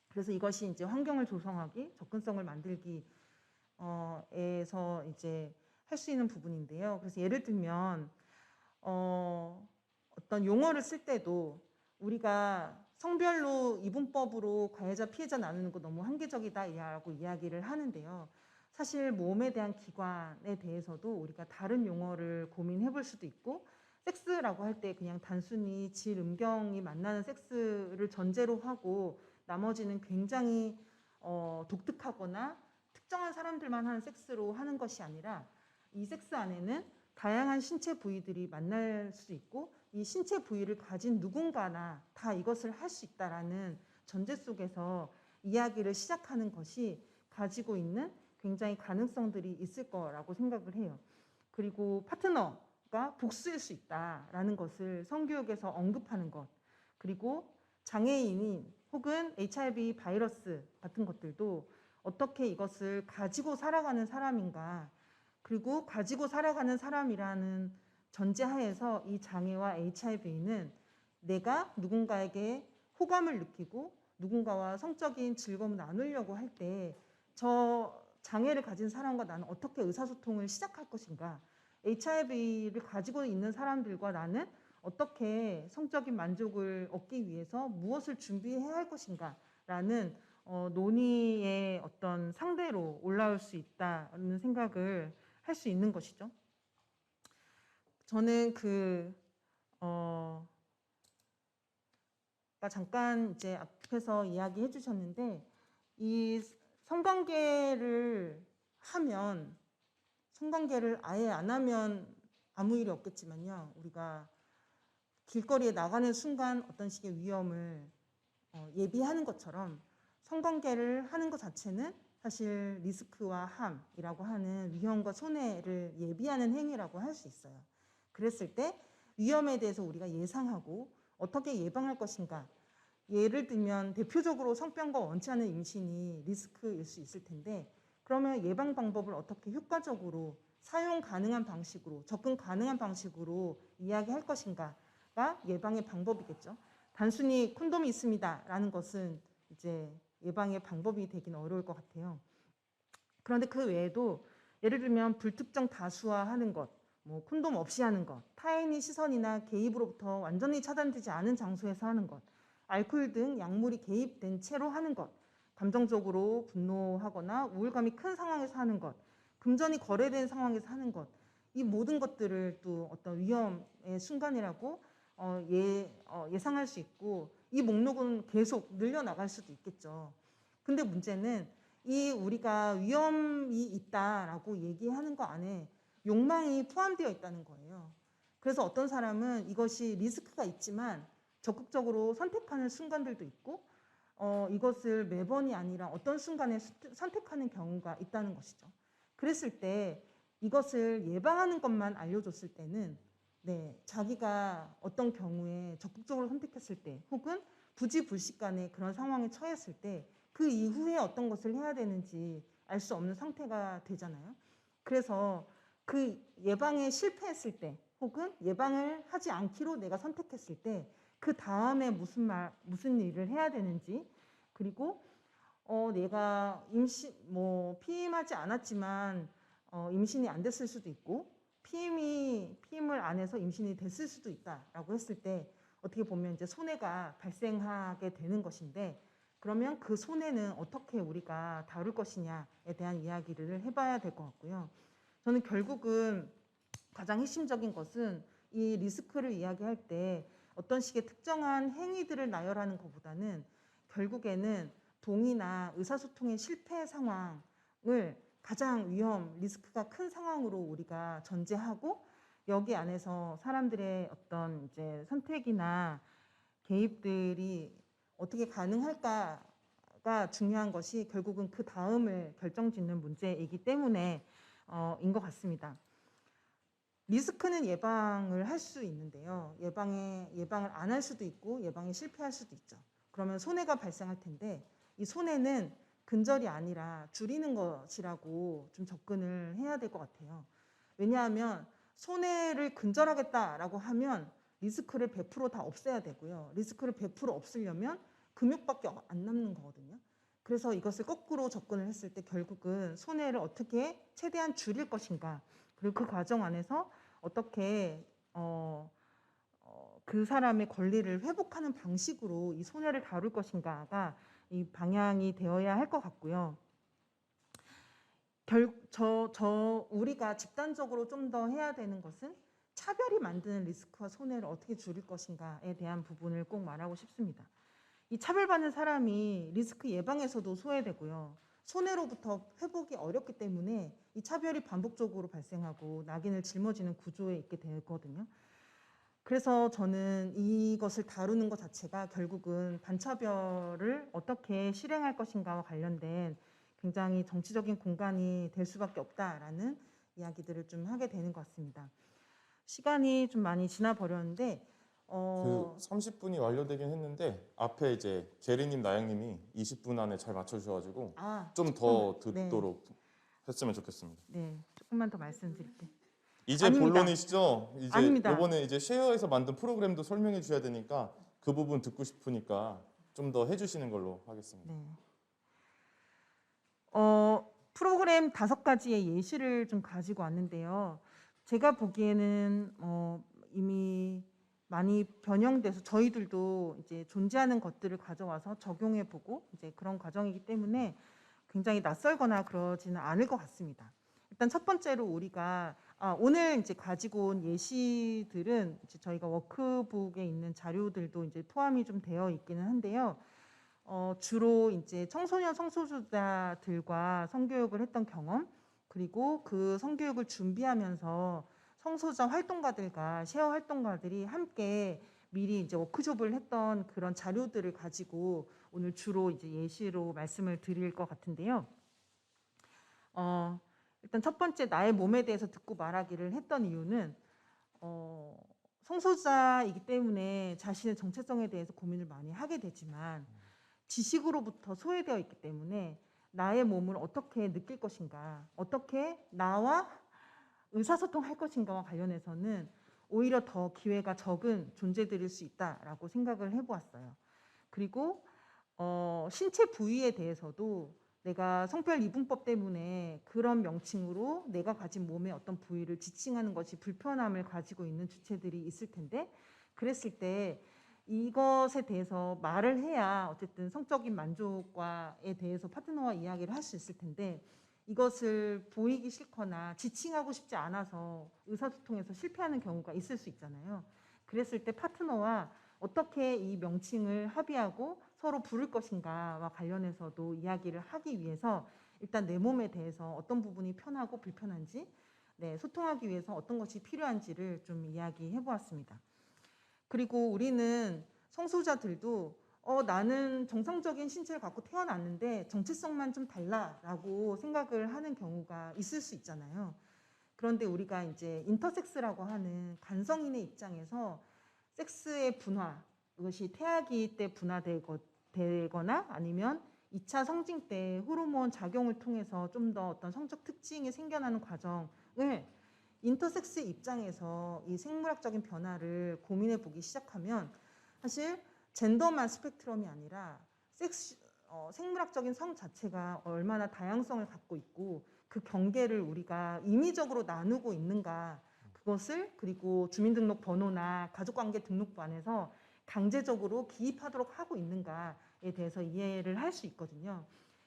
그래서 이것이 이제 환경을 조성하기, 접근성을 만들기 에서 이제 할 수 있는 부분인데요. 그래서 예를 들면 어떤 용어를 쓸 때도 우리가 성별로 이분법으로 가해자 피해자 나누는 거 너무 한계적이다라고 이야기를 하는데요. 사실 몸에 대한 기관에 대해서도 우리가 다른 용어를 고민해 볼 수도 있고, 섹스라고 할 때 그냥 단순히 질, 음경이 만나는 섹스를 전제로 하고 나머지는 굉장히 독특하거나 특정한 사람들만 하는 섹스로 하는 것이 아니라, 이 섹스 안에는 다양한 신체 부위들이 만날 수 있고 이 신체 부위를 가진 누군가나 다 이것을 할 수 있다라는 전제 속에서 이야기를 시작하는 것이 가지고 있는 굉장히 가능성들이 있을 거라고 생각을 해요. 그리고 파트너가 복수일 수 있다라는 것을 성교육에서 언급하는 것, 그리고 장애인인 혹은 HIV 바이러스 같은 것들도 어떻게 이것을 가지고 살아가는 사람인가, 그리고 가지고 살아가는 사람이라는 전제하에서 이 장애와 HIV는 내가 누군가에게 호감을 느끼고 누군가와 성적인 즐거움을 나누려고 할 때 저 장애를 가진 사람과 나는 어떻게 의사소통을 시작할 것인가, HIV를 가지고 있는 사람들과 나는 어떻게 성적인 만족을 얻기 위해서 무엇을 준비해야 할 것인가 라는 논의의 어떤 상대로 올라올 수 있다는 생각을 할 수 있는 것이죠. 저는 잠깐 이제 앞에서 이야기해 주셨는데, 이 성관계를 하면, 성관계를 아예 안 하면 아무 일이 없겠지만요, 우리가 길거리에 나가는 순간 어떤 식의 위험을 예비하는 것처럼 성관계를 하는 것 자체는 사실 리스크와 함이라고 하는 위험과 손해를 예비하는 행위라고 할 수 있어요. 그랬을 때 위험에 대해서 우리가 예상하고 어떻게 예방할 것인가. 예를 들면 대표적으로 성병과 원치 않은 임신이 리스크일 수 있을 텐데, 그러면 예방 방법을 어떻게 효과적으로 사용 가능한 방식으로, 접근 가능한 방식으로 이야기할 것인가가 예방의 방법이겠죠. 단순히 콘돔이 있습니다라는 것은 이제 예방의 방법이 되긴 어려울 것 같아요. 그런데 그 외에도 예를 들면 불특정 다수화하는 것, 뭐 콘돔 없이 하는 것, 타인의 시선이나 개입으로부터 완전히 차단되지 않은 장소에서 하는 것, 알코올 등 약물이 개입된 채로 하는 것, 감정적으로 분노하거나 우울감이 큰 상황에서 하는 것, 금전이 거래된 상황에서 하는 것, 이 모든 것들을 또 어떤 위험의 순간이라고 예상할 수 있고, 이 목록은 계속 늘려나갈 수도 있겠죠. 근데 문제는 이 우리가 위험이 있다라고 얘기하는 거 안에 욕망이 포함되어 있다는 거예요. 그래서 어떤 사람은 이것이 리스크가 있지만 적극적으로 선택하는 순간들도 있고, 이것을 매번이 아니라 어떤 순간에 선택하는 경우가 있다는 것이죠. 그랬을 때 이것을 예방하는 것만 알려줬을 때는 자기가 어떤 경우에 적극적으로 선택했을 때 혹은 부지불식간에 그런 상황에 처했을 때 그 이후에 어떤 것을 해야 되는지 알 수 없는 상태가 되잖아요. 그래서 그 예방에 실패했을 때 혹은 예방을 하지 않기로 내가 선택했을 때 그 다음에 무슨 일을 해야 되는지, 그리고 내가 피임하지 않았지만 임신이 안 됐을 수도 있고 피임을 안 해서 임신이 됐을 수도 있다라고 했을 때 어떻게 보면 이제 손해가 발생하게 되는 것인데, 그러면 그 손해는 어떻게 우리가 다룰 것이냐에 대한 이야기를 해봐야 될 것 같고요. 저는 결국은 가장 핵심적인 것은 이 리스크를 이야기할 때 어떤 식의 특정한 행위들을 나열하는 것보다는 결국에는 동의나 의사소통의 실패 상황을 가장 리스크가 큰 상황으로 우리가 전제하고, 여기 안에서 사람들의 어떤 이제 선택이나 개입들이 어떻게 가능할까가 중요한 것이 결국은 그 다음을 결정짓는 문제이기 때문에 인 것 같습니다. 리스크는 예방을 할 수 있는데요. 예방을 안 할 수도 있고 예방에 실패할 수도 있죠. 그러면 손해가 발생할 텐데 이 손해는 근절이 아니라 줄이는 것이라고 좀 접근을 해야 될 것 같아요. 왜냐하면 손해를 근절하겠다라고 하면 리스크를 100%다 없애야 되고요. 리스크를 100% 없애려면 금액밖에 안 남는 거거든요. 그래서 이것을 거꾸로 접근을 했을 때 결국은 손해를 어떻게 최대한 줄일 것인가, 그리고 그 과정 안에서 어떻게 그 사람의 권리를 회복하는 방식으로 이 손해를 다룰 것인가가 이 방향이 되어야 할 것 같고요. 우리가 집단적으로 좀 더 해야 되는 것은 차별이 만드는 리스크와 손해를 어떻게 줄일 것인가에 대한 부분을 꼭 말하고 싶습니다. 이 차별받는 사람이 리스크 예방에서도 소외되고요. 손해로부터 회복이 어렵기 때문에 이 차별이 반복적으로 발생하고 낙인을 짊어지는 구조에 있게 되거든요. 그래서 저는 이것을 다루는 것 자체가 결국은 반차별을 어떻게 실행할 것인가와 관련된 굉장히 정치적인 공간이 될 수밖에 없다라는 이야기들을 좀 하게 되는 것 같습니다. 시간이 좀 많이 지나 버렸는데 그 30분이 완료되긴 했는데 앞에 이제 게리님, 나영님이 20분 안에 잘 맞춰주셔가지고 좀 더 듣도록 했으면 좋겠습니다. 네, 조금만 더 말씀드릴게요. 이제 아닙니다. 본론이시죠? 이제 아닙니다. 요번에 이제 쉐어에서 만든 프로그램도 설명해 주셔야 되니까 그 부분 듣고 싶으니까 좀 더 해주시는 걸로 하겠습니다. 네. 프로그램 5가지의 예시를 좀 가지고 왔는데요. 제가 보기에는 이미 많이 변형돼서 저희들도 이제 존재하는 것들을 가져와서 적용해보고 이제 그런 과정이기 때문에 굉장히 낯설거나 그러지는 않을 것 같습니다. 일단 첫 번째로 우리가 오늘 이제 가지고 온 예시들은 이제 저희가 워크북에 있는 자료들도 이제 포함이 좀 되어 있기는 한데요. 주로 이제 청소년 성소수자들과 성교육을 했던 경험, 그리고 그 성교육을 준비하면서 성소수자 활동가들과 쉐어 활동가들이 함께 미리 이제 워크숍을 했던 그런 자료들을 가지고 오늘 주로 이제 예시로 말씀을 드릴 것 같은데요. 일단 첫 번째, 나의 몸에 대해서 듣고 말하기를 했던 이유는 성소수자이기 때문에 자신의 정체성에 대해서 고민을 많이 하게 되지만 지식으로부터 소외되어 있기 때문에 나의 몸을 어떻게 느낄 것인가, 어떻게 나와 의사소통할 것인가와 관련해서는 오히려 더 기회가 적은 존재들일 수 있다라고 생각을 해보았어요. 그리고 신체 부위에 대해서도 내가 성별 이분법 때문에 그런 명칭으로 내가 가진 몸의 어떤 부위를 지칭하는 것이 불편함을 가지고 있는 주체들이 있을 텐데, 그랬을 때 이것에 대해서 말을 해야 어쨌든 성적인 만족과에 대해서 파트너와 이야기를 할 수 있을 텐데, 이것을 보이기 싫거나 지칭하고 싶지 않아서 의사소통에서 실패하는 경우가 있을 수 있잖아요. 그랬을 때 파트너와 어떻게 이 명칭을 합의하고 서로 부를 것인가와 관련해서도 이야기를 하기 위해서 일단 내 몸에 대해서 어떤 부분이 편하고 불편한지, 소통하기 위해서 어떤 것이 필요한지를 좀 이야기해 보았습니다. 그리고 우리는 성소수자들도 나는 정상적인 신체를 갖고 태어났는데 정체성만 좀 달라라고 생각을 하는 경우가 있을 수 있잖아요. 그런데 우리가 이제 인터섹스라고 하는 간성인의 입장에서 섹스의 분화, 이것이 태아기 때 분화되거나 아니면 2차 성징 때 호르몬 작용을 통해서 좀 더 어떤 성적 특징이 생겨나는 과정을 인터섹스 입장에서 이 생물학적인 변화를 고민해 보기 시작하면 사실 젠더만 스펙트럼이 아니라 생물학적인 성 자체가 얼마나 다양성을 갖고 있고 그 경계를 우리가 임의적으로 나누고 있는가, 그것을 그리고 주민등록 번호나 가족관계 등록부 안에서 강제적으로 기입하도록 하고 있는가에 대해서 이해를 할 수 있거든요.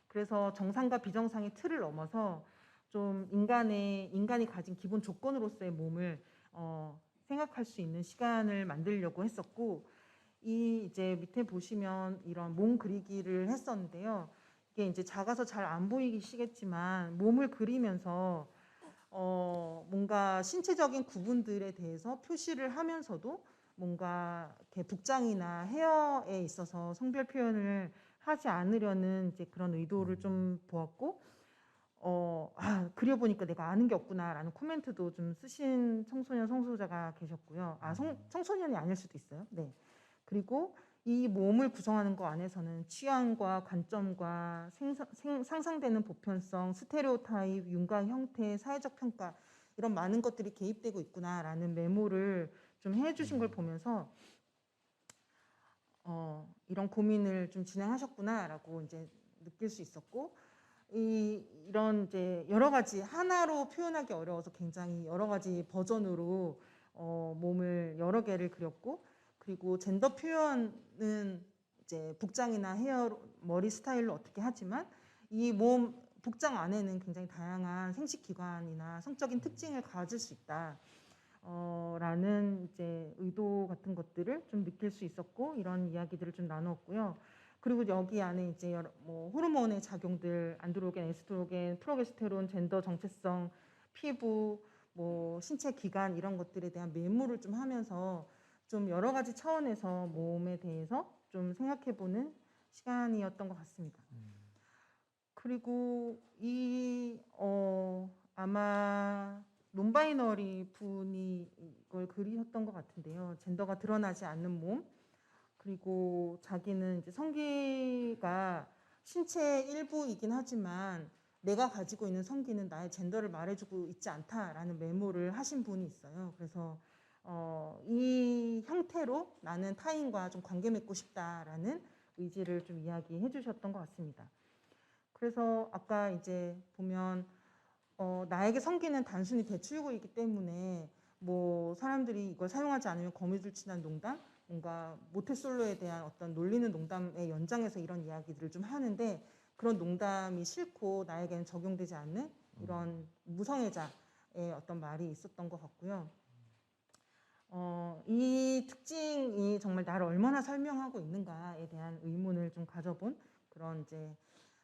그래서 정상과 비정상의 틀을 넘어서 좀 인간이 가진 기본 조건으로서의 몸을 생각할 수 있는 시간을 만들려고 했었고, 이 이제 밑에 보시면 이런 몸 그리기를 했었는데요. 이게 이제 작아서 잘 안 보이시겠지만 몸을 그리면서 뭔가 신체적인 구분들에 대해서 표시를 하면서도 뭔가 이렇게 복장이나 헤어에 있어서 성별 표현을 하지 않으려는 이제 그런 의도를 좀 보았고, 그려보니까 내가 아는 게 없구나라는 코멘트도 좀 쓰신 청소년 성소수자가 계셨고요. 청소년이 아닐 수도 있어요. 네. 그리고 이 몸을 구성하는 것 안에서는 취향과 관점과 상상되는 보편성, 스테레오타입, 윤곽 형태, 사회적 평가, 이런 많은 것들이 개입되고 있구나라는 메모를 좀 해주신 걸 보면서 이런 고민을 좀 진행하셨구나라고 이제 느낄 수 있었고, 이런 이제 여러 가지 하나로 표현하기 어려워서 굉장히 여러 가지 버전으로 몸을 여러 개를 그렸고, 그리고 젠더 표현은 이제 복장이나 헤어, 머리 스타일로 어떻게 하지만 이 몸 복장 안에는 굉장히 다양한 생식기관이나 성적인 특징을 가질 수 있다. 라는 이제 의도 같은 것들을 좀 느낄 수 있었고, 이런 이야기들을 좀 나누었고요. 그리고 여기 안에 이제 뭐 호르몬의 작용들, 안드로겐, 에스트로겐, 프로게스테론, 젠더 정체성, 피부, 뭐 신체 기관 이런 것들에 대한 메모를 좀 하면서 좀 여러 가지 차원에서 몸에 대해서 좀 생각해보는 시간이었던 것 같습니다. 그리고 아마 논바이너리 분이 이걸 그리셨던 것 같은데요. 젠더가 드러나지 않는 몸, 그리고 자기는 이제 성기가 신체의 일부이긴 하지만 내가 가지고 있는 성기는 나의 젠더를 말해주고 있지 않다라는 메모를 하신 분이 있어요. 그래서 이 형태로 나는 타인과 좀 관계 맺고 싶다라는 의지를 좀 이야기해 주셨던 것 같습니다. 그래서 아까 이제 보면 나에게 성기는 단순히 대출구이기 때문에 뭐 사람들이 이걸 사용하지 않으면 거미줄 치는 농담, 뭔가 모태솔로에 대한 어떤 놀리는 농담의 연장에서 이런 이야기들을 좀 하는데, 그런 농담이 싫고 나에게는 적용되지 않는 이런 무성애자의 어떤 말이 있었던 것 같고요. 이 특징이 정말 나를 얼마나 설명하고 있는가에 대한 의문을 좀 가져본 그런 이제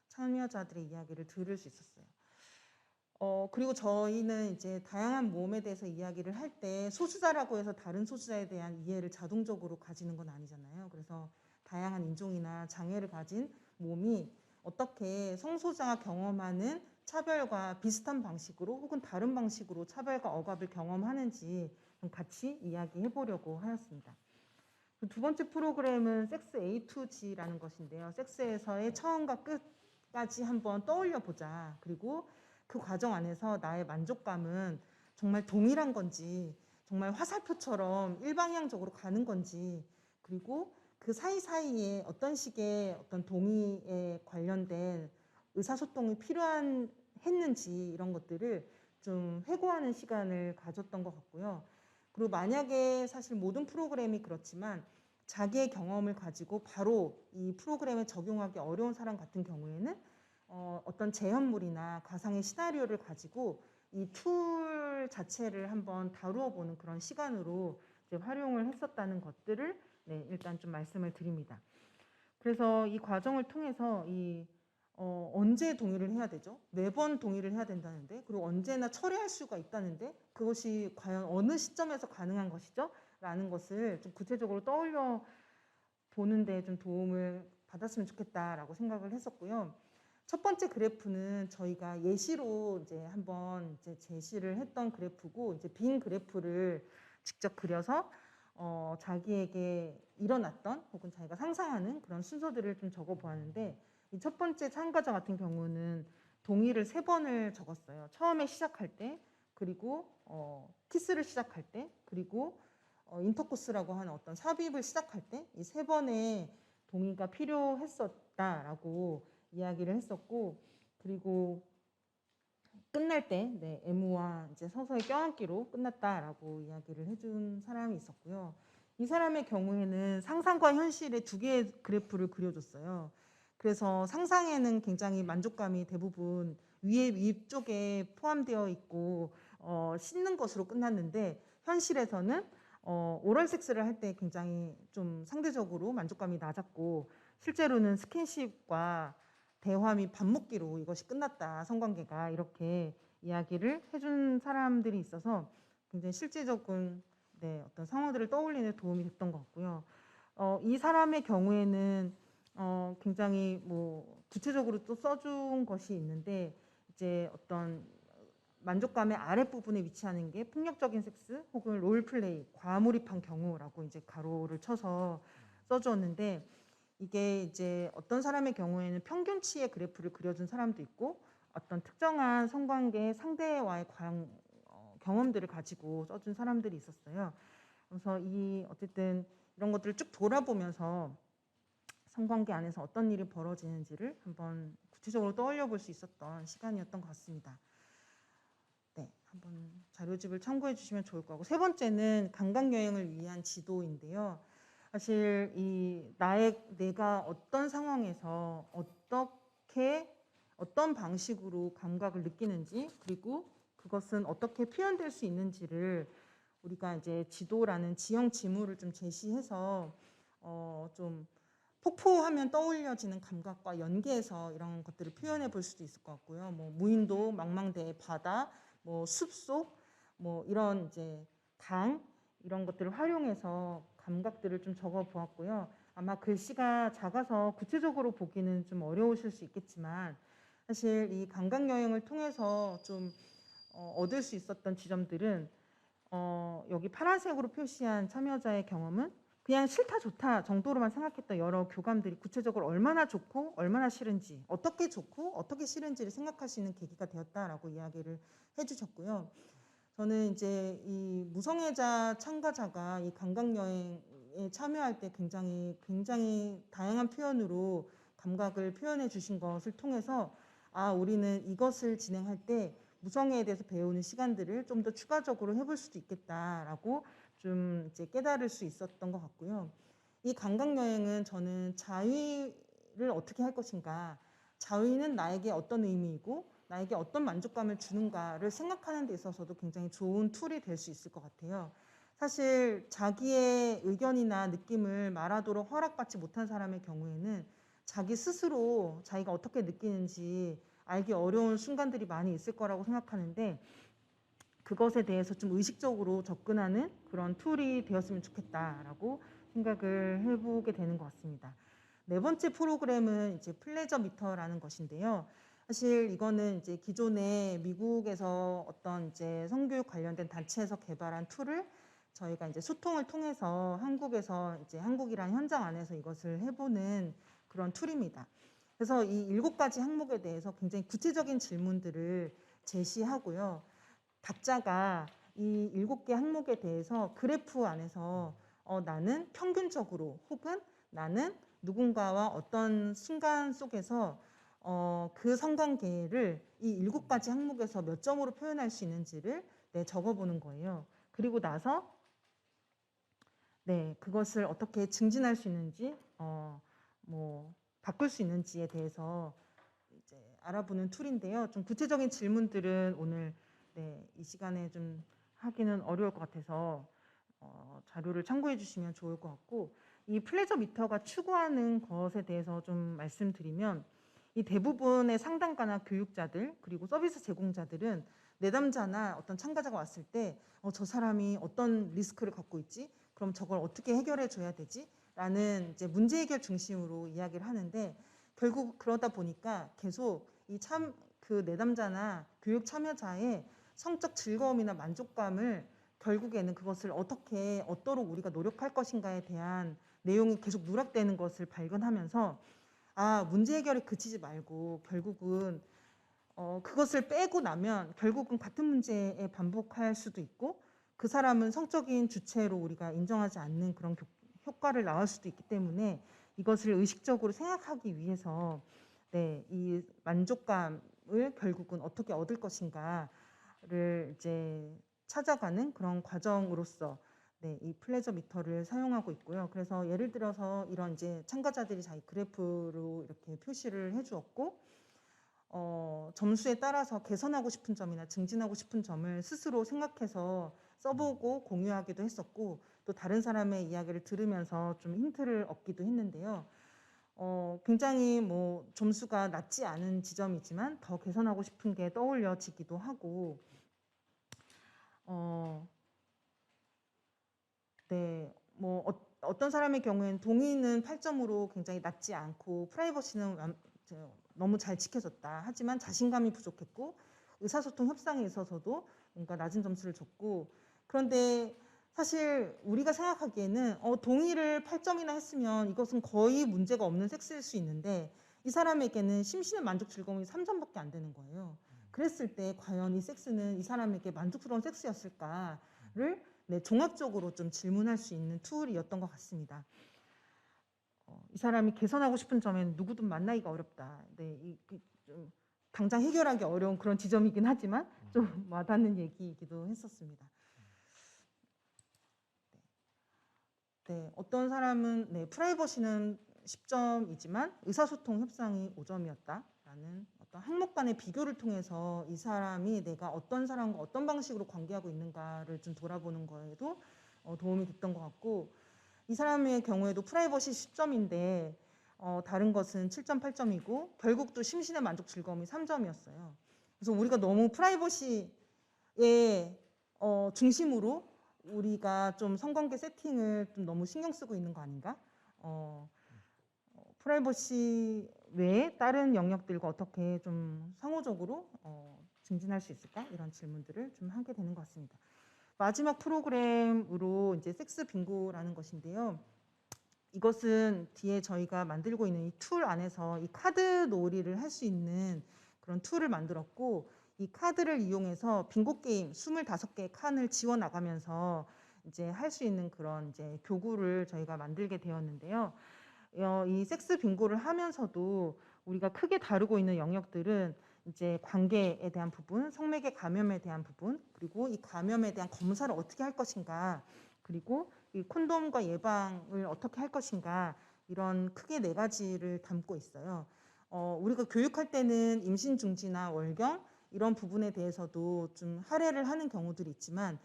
참여자들의 이야기를 들을 수 있었어요. 그리고 저희는 이제 다양한 몸에 대해서 이야기를 할 때 소수자라고 해서 다른 소수자에 대한 이해를 자동적으로 가지는 건 아니잖아요. 그래서 다양한 인종이나 장애를 가진 몸이 어떻게 성소수자가 경험하는 차별과 비슷한 방식으로 혹은 다른 방식으로 차별과 억압을 경험하는지 좀 같이 이야기해 보려고 하였습니다. 두 번째 프로그램은 섹스 A to G라는 것인데요. 섹스에서의 처음과 끝까지 한번 떠올려 보자. 그리고 그 과정 안에서 나의 만족감은 정말 동일한 건지, 정말 화살표처럼 일방향적으로 가는 건지, 그리고 그 사이사이에 어떤 식의 어떤 동의에 관련된 의사소통이 했는지 이런 것들을 좀 회고하는 시간을 가졌던 것 같고요. 그리고 만약에 사실 모든 프로그램이 그렇지만 자기의 경험을 가지고 바로 이 프로그램에 적용하기 어려운 사람 같은 경우에는 어떤 재현물이나 가상의 시나리오를 가지고 이 툴 자체를 한번 다루어 보는 그런 시간으로 이제 활용을 했었다는 것들을 일단 좀 말씀을 드립니다. 그래서 이 과정을 통해서 언제 동의를 해야 되죠? 매번 동의를 해야 된다는데, 그리고 언제나 철회할 수가 있다는데 그것이 과연 어느 시점에서 가능한 것이죠? 라는 것을 좀 구체적으로 떠올려 보는데 좀 도움을 받았으면 좋겠다라고 생각을 했었고요. 첫 번째 그래프는 저희가 예시로 이제 한번 이제 제시를 했던 그래프고, 이제 빈 그래프를 직접 그려서 자기에게 일어났던 혹은 자기가 상상하는 그런 순서들을 좀 적어 보았는데, 이 첫 번째 참가자 같은 경우는 동의를 3번을 적었어요. 처음에 시작할 때, 그리고 키스를 시작할 때, 그리고 인터코스라고 하는 어떤 삽입을 시작할 때 이 3번의 동의가 필요했었다라고 이야기를 했었고, 그리고 끝날 때 M과 이제 서서히 껴안기로 끝났다라고 이야기를 해준 사람이 있었고요. 이 사람의 경우에는 상상과 현실의 2개의 그래프를 그려줬어요. 그래서 상상에는 굉장히 만족감이 대부분 위쪽에 포함되어 있고 씻는 것으로 끝났는데, 현실에서는 오럴 섹스를 할 때 굉장히 좀 상대적으로 만족감이 낮았고, 실제로는 스킨십과 대화 및 밥 먹기로 이것이 끝났다, 성관계가, 이렇게 이야기를 해준 사람들이 있어서 굉장히 실제적인 어떤 상황들을 떠올리는 데 도움이 됐던 것 같고요. 이 사람의 경우에는 굉장히 뭐 구체적으로 또 써준 것이 있는데, 이제 어떤 만족감의 아랫부분에 위치하는 게 폭력적인 섹스 혹은 롤플레이, 과몰입한 경우라고 이제 가로를 쳐서 써주었는데, 이게 이제 어떤 사람의 경우에는 평균치의 그래프를 그려준 사람도 있고, 어떤 특정한 성관계 상대와의 경험들을 가지고 써준 사람들이 있었어요. 그래서 어쨌든 이런 것들을 쭉 돌아보면서 성관계 안에서 어떤 일이 벌어지는지를 한번 구체적으로 떠올려 볼 수 있었던 시간이었던 것 같습니다. 네, 한번 자료집을 참고해 주시면 좋을 거고, 세 번째는 관광 여행을 위한 지도인데요. 사실 내가 어떤 상황에서 어떤 방식으로 감각을 느끼는지, 그리고 그것은 어떻게 표현될 수 있는지를 우리가 이제 지도라는 지형 지물을 좀 제시해서 좀 폭포하면 떠올려지는 감각과 연계해서 이런 것들을 표현해 볼 수도 있을 것 같고요. 뭐 무인도, 망망대해, 바다, 뭐 숲속, 뭐 이런 이제 강 이런 것들을 활용해서 감각들을 좀 적어 보았고요. 아마 글씨가 작아서 구체적으로 보기는 좀 어려우실 수 있겠지만, 사실 이 관광 여행을 통해서 좀 얻을 수 있었던 지점들은 여기 파란색으로 표시한 참여자의 경험은 그냥 싫다 좋다 정도로만 생각했던 여러 교감들이 구체적으로 얼마나 좋고 얼마나 싫은지, 어떻게 좋고 어떻게 싫은지를 생각할 수 있는 계기가 되었다라고 이야기를 해주셨고요. 저는 이제 이 무성애자 참가자가 이 관광 여행에 참여할 때 굉장히 다양한 표현으로 감각을 표현해 주신 것을 통해서 우리는 이것을 진행할 때 무성애에 대해서 배우는 시간들을 좀 더 추가적으로 해볼 수도 있겠다라고 좀 이제 깨달을 수 있었던 것 같고요. 이 관광 여행은 저는 자위를 어떻게 할 것인가, 자위는 나에게 어떤 의미이고 나에게 어떤 만족감을 주는가를 생각하는 데 있어서도 굉장히 좋은 툴이 될 수 있을 것 같아요. 사실 자기의 의견이나 느낌을 말하도록 허락받지 못한 사람의 경우에는 자기 스스로 자기가 어떻게 느끼는지 알기 어려운 순간들이 많이 있을 거라고 생각하는데, 그것에 대해서 좀 의식적으로 접근하는 그런 툴이 되었으면 좋겠다라고 생각을 해보게 되는 것 같습니다. 네 번째 프로그램은 이제 플레저 미터라는 것인데요. 사실 이거는 이제 기존에 미국에서 어떤 이제 성교육 관련된 단체에서 개발한 툴을 저희가 이제 소통을 통해서 한국에서 이제 한국이란 현장 안에서 이것을 해보는 그런 툴입니다. 그래서 이 7가지 항목에 대해서 굉장히 구체적인 질문들을 제시하고요. 각자가 이 7개 항목에 대해서 그래프 안에서 나는 평균적으로, 혹은 나는 누군가와 어떤 순간 속에서 그 성관계를 이 7가지 항목에서 몇 점으로 표현할 수 있는지를 적어보는 거예요. 그리고 나서 그것을 어떻게 증진할 수 있는지, 뭐 바꿀 수 있는지에 대해서 이제 알아보는 툴인데요. 좀 구체적인 질문들은 오늘 이 시간에 좀 하기는 어려울 것 같아서 자료를 참고해 주시면 좋을 것 같고, 이 플레저 미터가 추구하는 것에 대해서 좀 말씀드리면, 이 대부분의 상담가나 교육자들 그리고 서비스 제공자들은 내담자나 어떤 참가자가 왔을 때 저 사람이 어떤 리스크를 갖고 있지? 그럼 저걸 어떻게 해결해 줘야 되지? 라는 이제 문제 해결 중심으로 이야기를 하는데, 결국 그러다 보니까 계속 그 내담자나 교육 참여자의 성적 즐거움이나 만족감을, 결국에는 그것을 어떠록 우리가 노력할 것인가에 대한 내용이 계속 누락되는 것을 발견하면서, 문제 해결에 그치지 말고 결국은 그것을 빼고 나면 결국은 같은 문제에 반복할 수도 있고, 그 사람은 성적인 주체로 우리가 인정하지 않는 그런 효과를 낳을 수도 있기 때문에, 이것을 의식적으로 생각하기 위해서 이 만족감을 결국은 어떻게 얻을 것인가를 이제 찾아가는 그런 과정으로서 이 플레저 미터를 사용하고 있고요. 그래서 예를 들어서 이런 이제 참가자들이 자기 그래프로 이렇게 표시를 해주었고, 점수에 따라서 개선하고 싶은 점이나 증진하고 싶은 점을 스스로 생각해서 써보고 공유하기도 했었고, 또 다른 사람의 이야기를 들으면서 좀 힌트를 얻기도 했는데요. 굉장히 뭐 점수가 낮지 않은 지점이지만 더 개선하고 싶은 게 떠올려지기도 하고, 뭐 어떤 사람의 경우에는 동의는 8점으로 굉장히 낮지 않고 프라이버시는 너무 잘 지켜졌다. 하지만 자신감이 부족했고 의사소통 협상에 있어서도 뭔가 낮은 점수를 줬고, 그런데 사실 우리가 생각하기에는 동의를 8점이나 했으면 이것은 거의 문제가 없는 섹스일 수 있는데, 이 사람에게는 심신의 만족 즐거움이 3점밖에 안 되는 거예요. 그랬을 때 과연 이 섹스는 이 사람에게 만족스러운 섹스였을까를 네, 종합적으로 좀 질문할 수 있는 툴이었던 것 같습니다. 이 사람이 개선하고 싶은 점에는 누구든 만나기가 어렵다. 네, 좀 당장 해결하기 어려운 그런 지점이긴 하지만 좀 와닿는 얘기이기도 했었습니다. 네, 어떤 사람은 네, 프라이버시는 10점이지만 의사소통 협상이 5점이었다라는 어떤 항목 간의 비교를 통해서 이 사람이 내가 어떤 사람과 어떤 방식으로 관계하고 있는가를 좀 돌아보는 거에도 도움이 됐던 것 같고, 이 사람의 경우에도 프라이버시 10점인데 다른 것은 7점, 8점이고 결국 또 심신의 만족 즐거움이 3점이었어요. 그래서 우리가 너무 프라이버시에 중심으로 우리가 좀 성관계 세팅을 좀 너무 신경 쓰고 있는 거 아닌가? 프라이버시 외에 다른 영역들과 어떻게 좀 상호적으로 증진할 수 있을까? 이런 질문들을 좀 하게 되는 것 같습니다. 마지막 프로그램으로 이제 섹스 빙고라는 것인데요. 이것은 뒤에 저희가 만들고 있는 이 툴 안에서 이 카드 놀이를 할 수 있는 그런 툴을 만들었고, 이 카드를 이용해서 빙고 게임 25개의 칸을 지워 나가면서 이제 할 수 있는 그런 이제 교구를 저희가 만들게 되었는데요. 이 섹스 빙고를 하면서도 우리가 크게 다루고 있는 영역들은 이제 관계에 대한 부분, 성매개 감염에 대한 부분, 그리고 이 감염에 대한 검사를 어떻게 할 것인가, 그리고 이 콘돔과 예방을 어떻게 할 것인가, 이런 크게 4가지를 담고 있어요. 우리가 교육할 때는 임신 중지나 월경 이런 부분에 대해서도 좀 할애를 하는 경우들이 있지만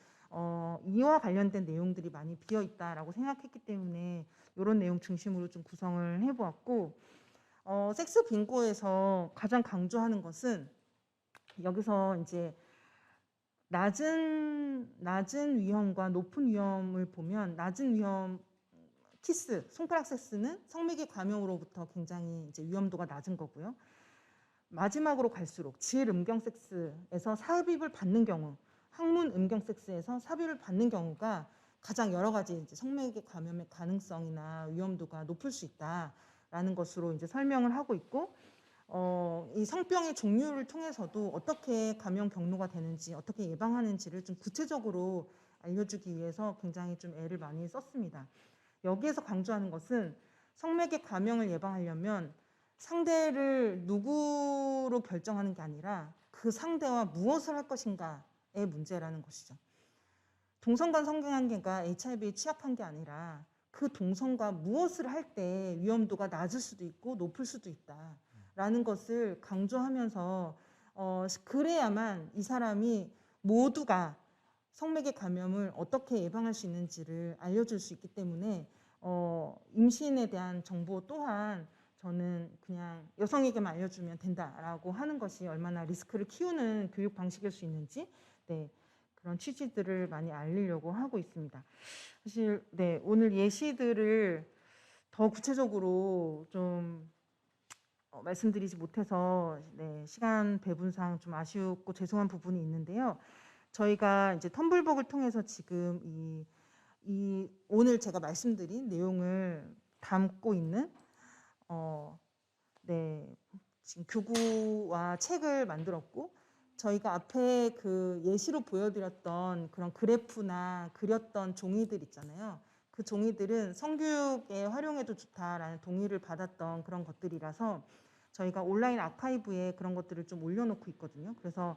이와 관련된 내용들이 많이 비어 있다라고 생각했기 때문에 이런 내용 중심으로 좀 구성을 해보았고, 섹스 빙고에서 가장 강조하는 것은 여기서 이제 낮은 위험과 높은 위험을 보면, 낮은 위험 키스, 손가락 섹스는 성매개 감염으로부터 굉장히 이제 위험도가 낮은 거고요. 마지막으로 갈수록 질 음경 섹스에서 삽입을 받는 경우, 항문 음경 섹스에서 삽입을 받는 경우가 가장 여러 가지 이제 성매개 감염의 가능성이나 위험도가 높을 수 있다라는 것으로 이제 설명을 하고 있고, 이 성병의 종류를 통해서도 어떻게 감염 경로가 되는지, 어떻게 예방하는지를 좀 구체적으로 알려주기 위해서 굉장히 좀 애를 많이 썼습니다. 여기에서 강조하는 것은 성매개 감염을 예방하려면 상대를 누구로 결정하는 게 아니라 그 상대와 무엇을 할 것인가의 문제라는 것이죠. 동성간 성관계가 HIV에 취약한 게 아니라 그 동성과 무엇을 할 때 위험도가 낮을 수도 있고 높을 수도 있다라는 것을 강조하면서 그래야만 이 사람이 모두가 성매개 감염을 어떻게 예방할 수 있는지를 알려줄 수 있기 때문에 임신에 대한 정보 또한 저는 그냥 여성에게만 알려주면 된다라고 하는 것이 얼마나 리스크를 키우는 교육 방식일 수 있는지, 네, 그런 취지들을 많이 알리려고 하고 있습니다. 사실 네, 오늘 예시들을 더 구체적으로 좀 말씀드리지 못해서 네, 시간 배분상 좀 아쉽고 죄송한 부분이 있는데요. 저희가 이제 텀블벅을 통해서 지금 이 오늘 제가 말씀드린 내용을 담고 있는 네, 지금 교구와 책을 만들었고, 저희가 앞에 그 예시로 보여드렸던 그런 그래프나 그렸던 종이들 있잖아요. 그 종이들은 성교육에 활용해도 좋다라는 동의를 받았던 그런 것들이라서 저희가 온라인 아카이브에 그런 것들을 좀 올려놓고 있거든요. 그래서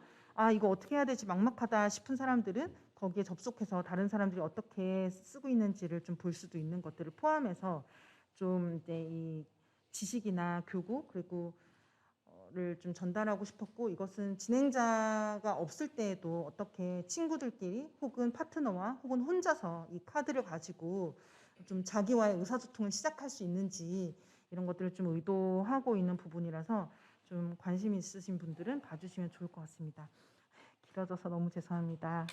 이거 어떻게 해야 되지 막막하다 싶은 사람들은 거기에 접속해서 다른 사람들이 어떻게 쓰고 있는지를 좀 볼 수도 있는 것들을 포함해서 좀 이제 이 지식이나 교구 그리고 를 좀 전달하고 싶었고, 이것은 진행자가 없을 때에도 어떻게 친구들끼리 혹은 파트너와 혹은 혼자서 이 카드를 가지고 좀 자기와의 의사소통을 시작할 수 있는지 이런 것들을 좀 의도하고 있는 부분이라서 좀 관심 있으신 분들은 봐주시면 좋을 것 같습니다. 길어져서 너무 죄송합니다.